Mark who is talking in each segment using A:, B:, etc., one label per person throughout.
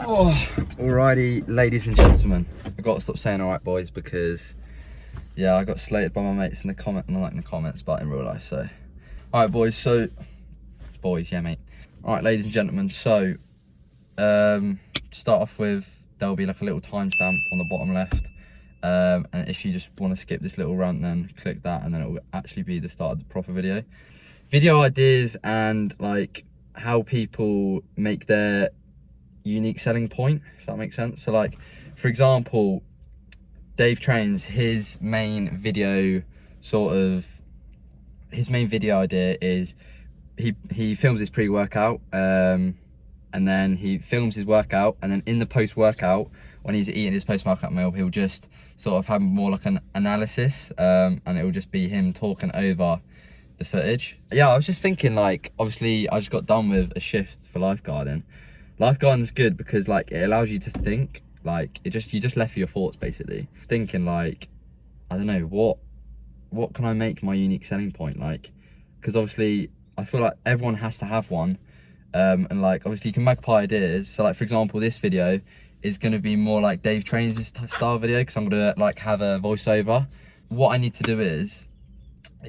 A: Oh, alrighty, ladies and gentlemen. I've got to stop saying alright, boys, because yeah, I got slated by my mates in the comment, not like in the comments, but in real life. So, alright, boys. So, boys, yeah, mate. Alright, ladies and gentlemen. So, to start off with, there'll be like a little timestamp on the bottom left. And if you just want to skip this little rant, then click that, and then it will actually be the start of the proper video. Video ideas and like how people make their unique selling point, if that makes sense. So like, for example, Dave Trains, his main video idea is he films his pre-workout, and then he films his workout, and then in the post-workout, when he's eating his post-workout meal, he'll just sort of have more like an analysis, and it will just be him talking over the footage. Yeah, I was just thinking, like, obviously I just got done with a shift for lifeguarding. Lifeguarding's good because like it allows you to think, like you just left for your thoughts basically. Thinking like, I don't know, what can I make my unique selling point, like, because obviously I feel like everyone has to have one, and like obviously you can make up ideas. So like, for example, this video is going to be more like Dave Trains' style video because I'm going to like have a voiceover. What I need to do is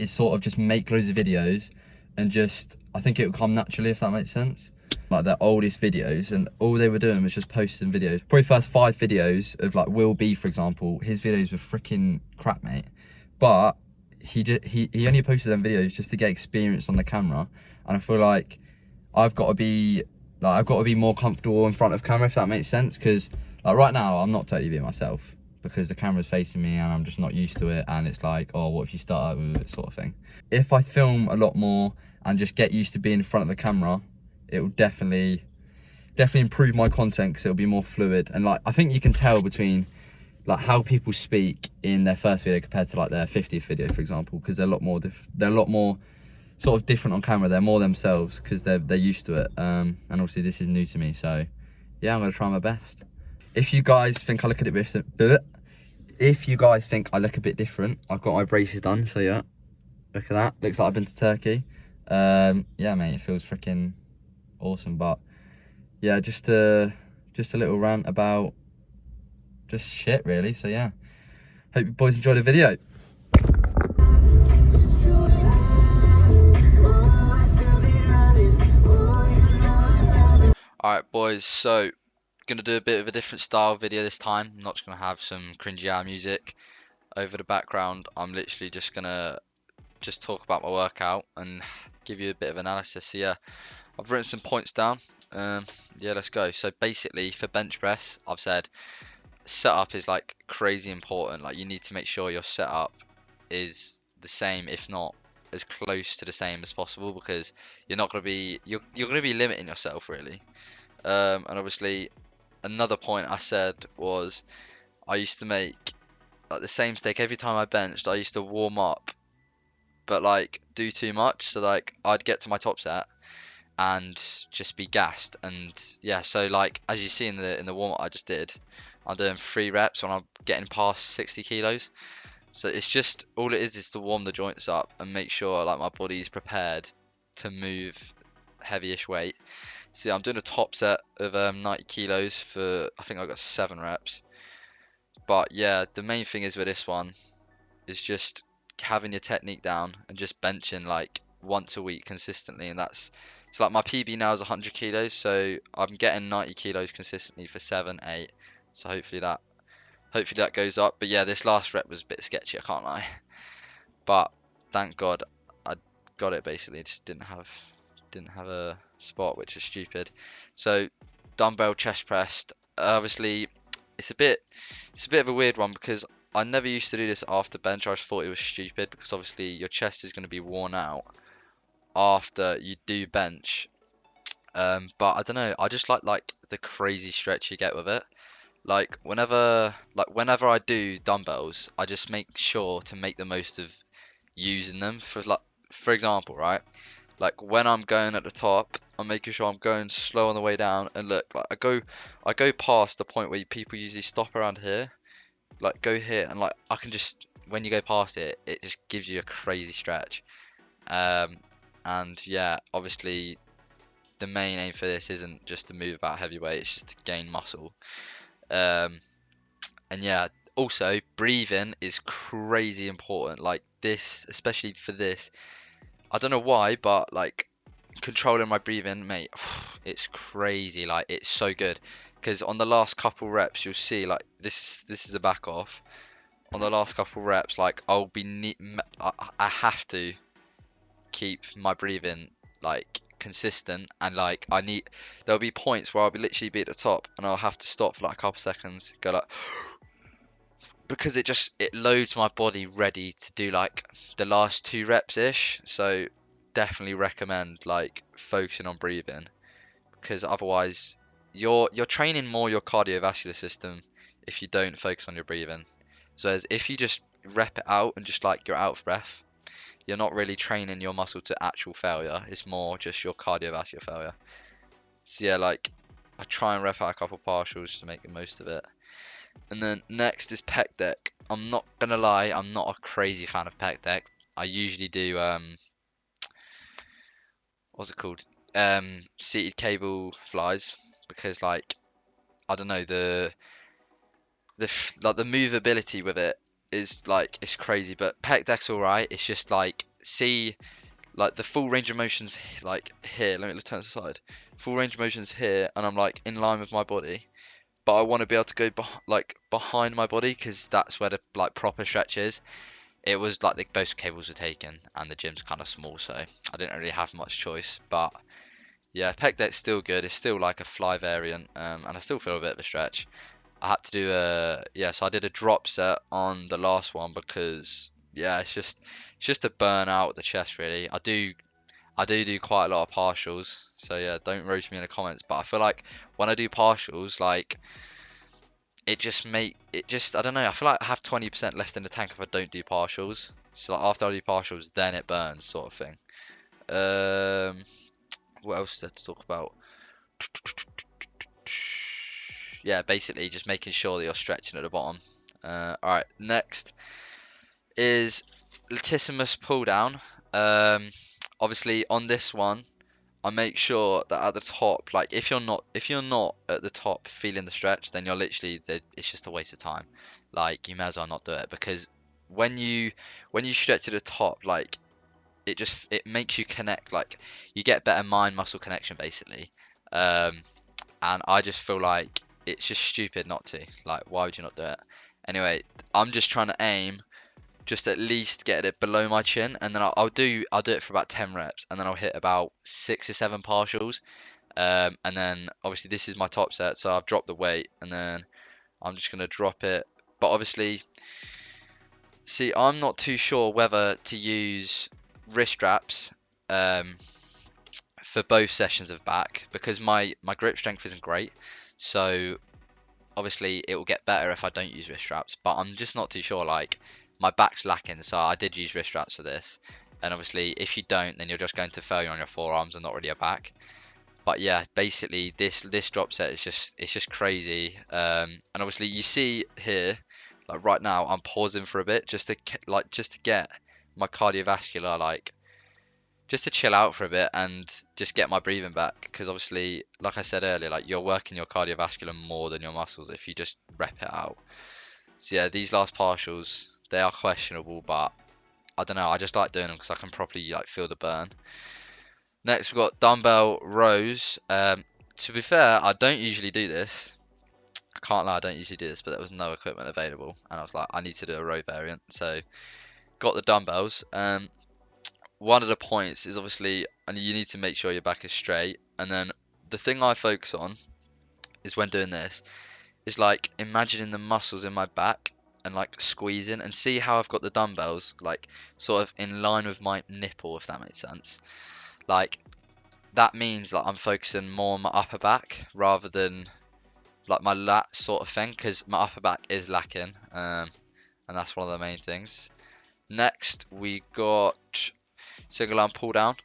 A: sort of just make loads of videos, and just, I think it will come naturally, if that makes sense. Like their oldest videos, and all they were doing was just posting videos. Probably first 5 videos of like Will B, for example, his videos were freaking crap, mate. But he only posted them videos just to get experience on the camera, and I feel like I've got to be more comfortable in front of camera, if that makes sense. Because like right now I'm not totally being myself because the camera's facing me and I'm just not used to it, and it's like, oh, what if you start out with it, sort of thing. If I film a lot more and just get used to being in front of the camera, it will definitely improve my content because it'll be more fluid. And like, I think you can tell between like how people speak in their first video compared to like their 50th video, for example, because they're a lot more sort of different on camera. They're more themselves because they're used to it. And obviously this is new to me, so yeah, I'm gonna try my best. If you guys think I look a bit different, I've got my braces done, so yeah, look at that. Looks like I've been to Turkey. Yeah, mate, it feels freaking awesome. But yeah, just a little rant about just shit, really. So yeah, hope you boys enjoyed the video.
B: Alright boys, so gonna do a bit of a different style video this time. I'm not just gonna have some cringy music over the background. I'm literally just gonna talk about my workout and give you a bit of analysis. So yeah, I've written some points down. Yeah, let's go. So basically for bench press, I've said setup is like crazy important. Like you need to make sure your setup is the same, if not as close to the same as possible, because you're not gonna be you're gonna be limiting yourself really. And obviously another point I said was I used to make like the same mistake every time I benched. I used to warm up but like do too much, so like I'd get to my top set and just be gassed. And yeah, so like as you see in the warm up I just did, I'm doing 3 reps when I'm getting past 60 kilos. So it's just, all it is to warm the joints up and make sure like my body's prepared to move heavyish weight. So yeah, I'm doing a top set of 90 kilos for, I think I got 7 reps. But yeah, the main thing is with this one is just having your technique down and just benching like once a week consistently. And that's, so like my PB now is 100 kilos, so I'm getting 90 kilos consistently for 7, 8. So hopefully that goes up. But yeah, this last rep was a bit sketchy, I can't lie. But thank God I got it basically. Just didn't have a spot, which is stupid. So dumbbell chest pressed. Obviously it's a bit of a weird one because I never used to do this after bench. I just thought it was stupid because obviously your chest is going to be worn out after you do bench. But I don't know, I just like the crazy stretch you get with it. Like whenever I do dumbbells, I just make sure to make the most of using them. For example, right? Like when I'm going at the top, I'm making sure I'm going slow on the way down. And look, like I go past the point where people usually stop around here. Like go here, and like I can just, when you go past it, it just gives you a crazy stretch. And yeah, obviously the main aim for this isn't just to move about heavyweight, it's just to gain muscle. Um, and yeah, also breathing is crazy important. Like this, especially for this, I don't know why, but like controlling my breathing, mate, it's crazy. Like it's so good. Because on the last couple reps, you'll see like this is the back off. On the last couple reps, like I have to keep my breathing like consistent, and like there'll be points where I'll be literally be at the top and I'll have to stop for like a couple seconds, go like, because it loads my body ready to do like the last 2 reps ish. So definitely recommend like focusing on breathing, because otherwise you're training more your cardiovascular system if you don't focus on your breathing. So as if you just rep it out and just like you're out of breath, you're not really training your muscle to actual failure. It's more just your cardiovascular failure. So yeah, like I try and rep out a couple partials to make the most of it. And then next is pec deck. I'm not gonna lie, I'm not a crazy fan of pec deck. I usually do what's it called? Seated cable flies, because like I don't know, like the movability with it is like it's crazy. But pec deck's alright. It's just like see like the full range of motions like here. Let's turn this aside. Full range of motions here, and I'm like in line with my body. But I want to be able to go like behind my body, because that's where the like proper stretch is. It was like both cables were taken and the gym's kind of small, so I didn't really have much choice. But yeah, pec deck's still good. It's still like a fly variant, and I still feel a bit of a stretch. I had to do so I did a drop set on the last one, because yeah, it's just to burn out the chest really. I do quite a lot of partials, so yeah, don't roast me in the comments. But I feel like when I do partials, like it just I don't know. I feel like I have 20% left in the tank if I don't do partials. So like after I do partials, then it burns, sort of thing. What else is there to talk about? Yeah, basically just making sure that you're stretching at the bottom. All right, next is latissimus pull down. Obviously on this one, I make sure that at the top, like if you're not at the top feeling the stretch, then it's just a waste of time. Like you may as well not do it, because when you when you stretch at the top, like it makes you connect, like you get better mind muscle connection basically. Um, and I just feel like it's just stupid not to. Like why would you not do it? Anyway, I'm just trying to aim just at least get it below my chin, and then I'll do it for about 10 reps, and then I'll hit about 6 or 7 partials. And then obviously this is my top set, so I've dropped the weight, and then I'm just gonna drop it. But obviously, see, I'm not too sure whether to use wrist straps um, for both sessions of back, because my grip strength isn't great. So obviously it will get better if I don't use wrist straps, but I'm just not too sure. Like my back's lacking, so I did use wrist straps for this. And obviously if you don't, then you're just going to failure on your forearms and not really your back. But yeah, basically this drop set is just crazy. And obviously you see here, like right now, I'm pausing for a bit just to get my cardiovascular, like just to chill out for a bit and just get my breathing back. Because obviously, like I said earlier, like you're working your cardiovascular more than your muscles if you just rep it out. So yeah, these last partials, they are questionable, but I don't know. I just like doing them because I can properly like feel the burn. Next, we've got dumbbell rows. To be fair, I don't usually do this. I can't lie, I don't usually do this, but there was no equipment available, and I was like, I need to do a row variant, so got the dumbbells. One of the points is obviously, and you need to make sure your back is straight, and then the thing I focus on is when doing this is like imagining the muscles in my back and like squeezing, and see how I've got the dumbbells like sort of in line with my nipple, if that makes sense. Like that means like I'm focusing more on my upper back rather than like my lat sort of thing, because my upper back is lacking, and that's one of the main things. Next we got single arm pull down.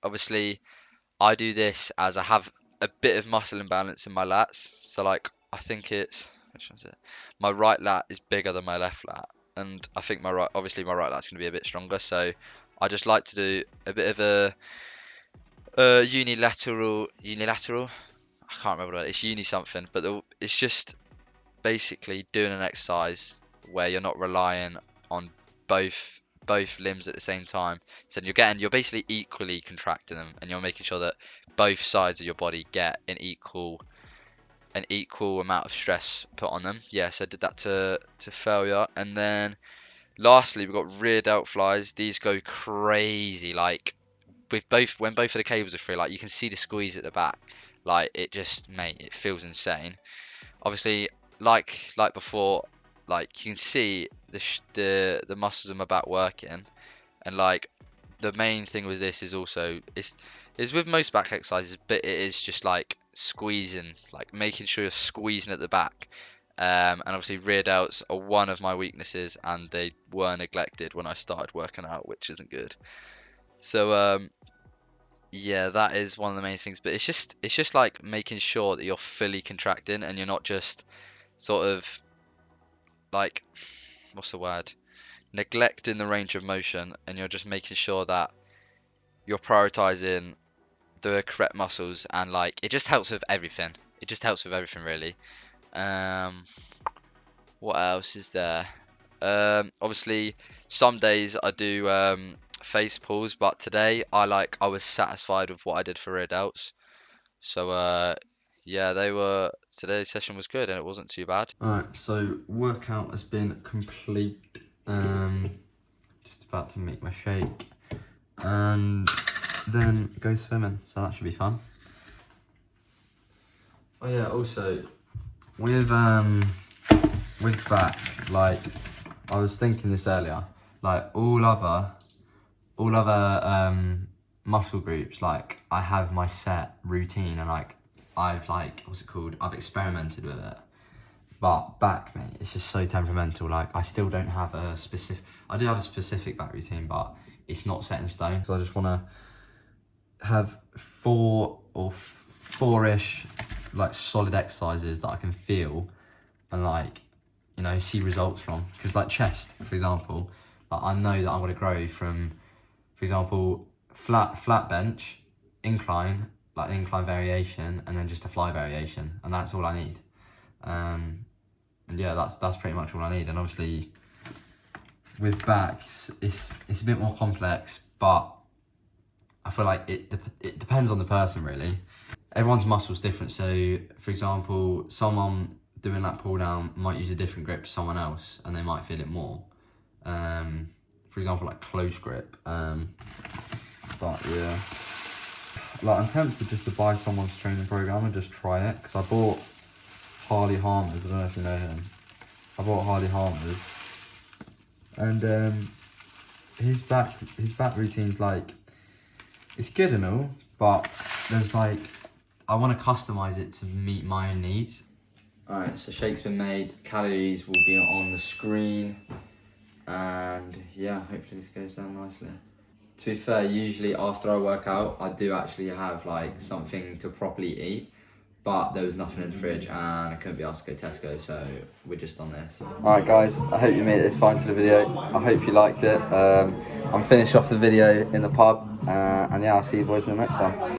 B: Obviously I do this as I have a bit of muscle imbalance in my lats. So like I think it's, which one's it? My right lat is bigger than my left lat, and I think my right lat's gonna be a bit stronger. So I just like to do a bit of Unilateral. I can't remember what it is. It's uni something, but it's just basically doing an exercise where you're not relying on both limbs at the same time. So you're basically equally contracting them, and you're making sure that both sides of your body get an equal amount of stress put on them. Yes, I did that to failure, and then lastly we've got rear delt flies. These go crazy, like with when both of the cables are free. Like you can see the squeeze at the back. Like it just, mate, it feels insane. Obviously, like before, like you can see the muscles in my back working, and like the main thing with this is also is with most back exercises, but it is just like squeezing, like making sure you're squeezing at the back. And obviously rear delts are one of my weaknesses, and they were neglected when I started working out, which isn't good. So yeah, that is one of the main things. But it's just like making sure that you're fully contracting and you're not just sort of like, what's the word, neglecting the range of motion, and you're just making sure that you're prioritizing the correct muscles, and like it just helps with everything. It just helps with everything really. Um, what else is there? Obviously some days I do face pulls, but today I was satisfied with what I did for rear delts. So yeah, today's session was good and it wasn't too bad.
A: Alright, so workout has been complete. Just about to make my shake and then go swimming, so that should be fun. Oh yeah, also with back, like I was thinking this earlier, like all other muscle groups, like I have my set routine, and like I've I've experimented with it. But back, mate, it's just so temperamental. Like I still don't have a specific. I do have a specific back routine, but it's not set in stone. So I just want to have four-ish like solid exercises that I can feel and like, you know, see results from. Because like chest, for example, like I know that I'm going to grow from, for example, flat bench, incline, like an incline variation, and then just a fly variation, and that's all I need. And yeah, that's pretty much all I need. And obviously, with back, it's a bit more complex, but I feel like it depends on the person really. Everyone's muscle's different. So, for example, someone doing that pull down might use a different grip to someone else, and they might feel it more. For example, like close grip. But yeah, like I'm tempted just to buy someone's training program and just try it, because I bought Harley Harmers. I don't know if you know him. I bought Harley Harmers, and his back routine's like, it's good and all, but there's like, I want to customize it to meet my own needs. Alright, so shake's been made, calories will be on the screen, and yeah, hopefully this goes down nicely. To be fair, usually after I work out, I do actually have like something to properly eat, but there was nothing in the fridge and I couldn't be asked to go Tesco, so we're just on this. Alright guys, I hope you made it this far into the video. I hope you liked it. I'm finished off the video in the pub, and yeah, I'll see you boys in the next one.